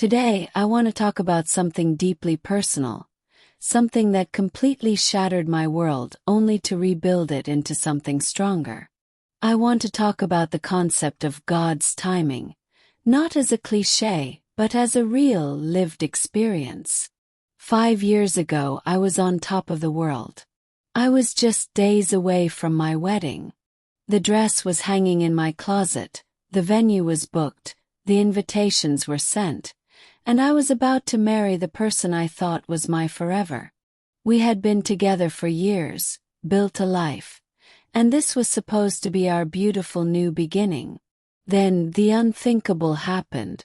Today, I want to talk about something deeply personal, something that completely shattered my world only to rebuild it into something stronger. I want to talk about the concept of God's timing, not as a cliché, but as a real, lived experience. 5 years ago, I was on top of the world. I was just days away from my wedding. The dress was hanging in my closet, the venue was booked, the invitations were sent, and I was about to marry the person I thought was my forever. We had been together for years, built a life, and this was supposed to be our beautiful new beginning. Then the unthinkable happened.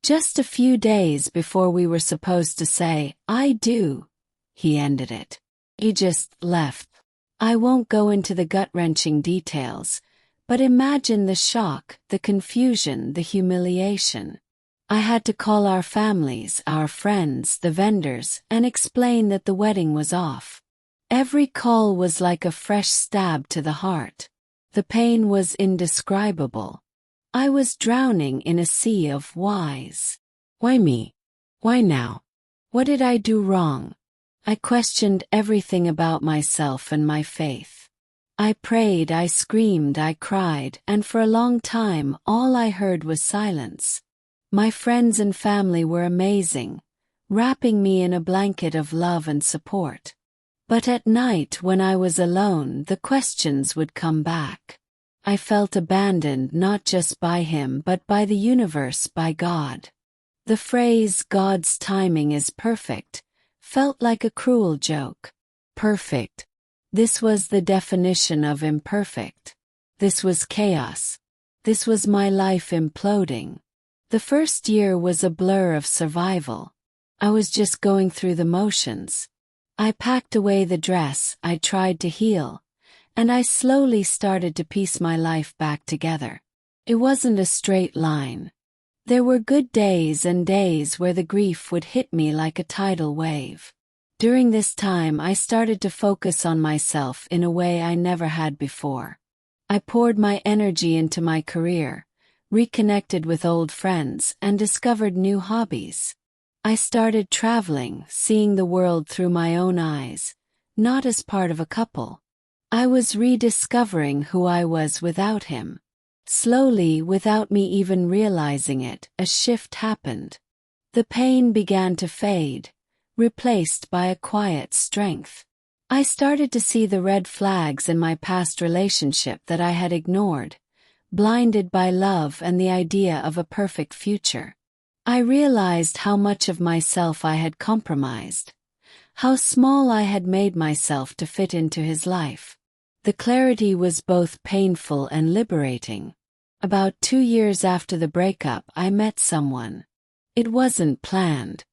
Just a few days before we were supposed to say, "I do," he ended it. He just left. I won't go into the gut-wrenching details, but imagine the shock, the confusion, the humiliation. I had to call our families, our friends, the vendors, and explain that the wedding was off. Every call was like a fresh stab to the heart. The pain was indescribable. I was drowning in a sea of whys. Why me? Why now? What did I do wrong? I questioned everything about myself and my faith. I prayed, I screamed, I cried, and for a long time all I heard was silence. My friends and family were amazing, wrapping me in a blanket of love and support. But at night when I was alone, the questions would come back. I felt abandoned not just by him but by the universe, by God. The phrase, "God's timing is perfect," felt like a cruel joke. Perfect. This was the definition of imperfect. This was chaos. This was my life imploding. The first year was a blur of survival. I was just going through the motions. I packed away the dress, I tried to heal, and I slowly started to piece my life back together. It wasn't a straight line. There were good days and days where the grief would hit me like a tidal wave. During this time I started to focus on myself in a way I never had before. I poured my energy into my career, reconnected with old friends, and discovered new hobbies. I started traveling, seeing the world through my own eyes, not as part of a couple. I was rediscovering who I was without him. Slowly, without me even realizing it, a shift happened. The pain began to fade, replaced by a quiet strength. I started to see the red flags in my past relationship that I had ignored, blinded by love and the idea of a perfect future. I realized how much of myself I had compromised, how small I had made myself to fit into his life. The clarity was both painful and liberating. About 2 years after the breakup, I met someone. It wasn't planned.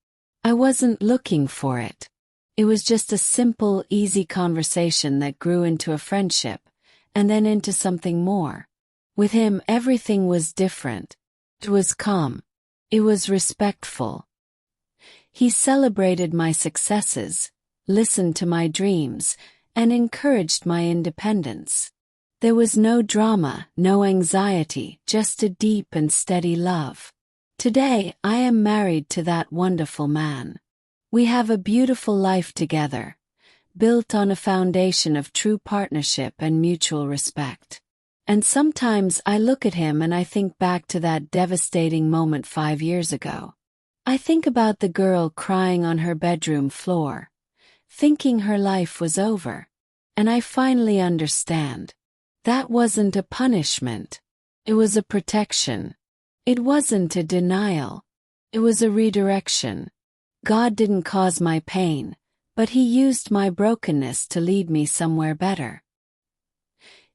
I wasn't looking for it. It was just a simple, easy conversation that grew into a friendship, and then into something more. With him, everything was different. It was calm. It was respectful. He celebrated my successes, listened to my dreams, and encouraged my independence. There was no drama, no anxiety, just a deep and steady love. Today, I am married to that wonderful man. We have a beautiful life together, built on a foundation of true partnership and mutual respect. And sometimes I look at him and I think back to that devastating moment 5 years ago. I think about the girl crying on her bedroom floor, thinking her life was over. And I finally understand. That wasn't a punishment. It was a protection. It wasn't a denial. It was a redirection. God didn't cause my pain, but He used my brokenness to lead me somewhere better.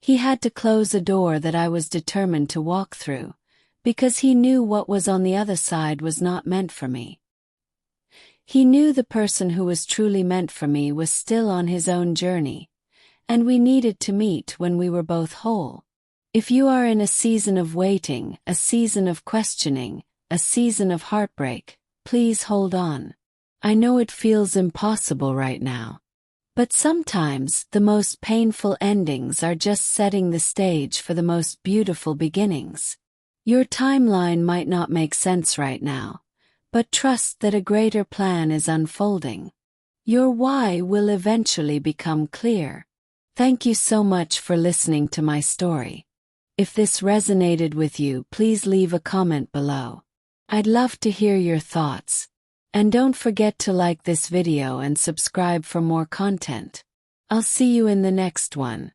He had to close a door that I was determined to walk through, because He knew what was on the other side was not meant for me. He knew the person who was truly meant for me was still on his own journey, and we needed to meet when we were both whole. If you are in a season of waiting, a season of questioning, a season of heartbreak, please hold on. I know it feels impossible right now. But sometimes the most painful endings are just setting the stage for the most beautiful beginnings. Your timeline might not make sense right now, but trust that a greater plan is unfolding. Your why will eventually become clear. Thank you so much for listening to my story. If this resonated with you, please leave a comment below. I'd love to hear your thoughts. And don't forget to like this video and subscribe for more content. I'll see you in the next one.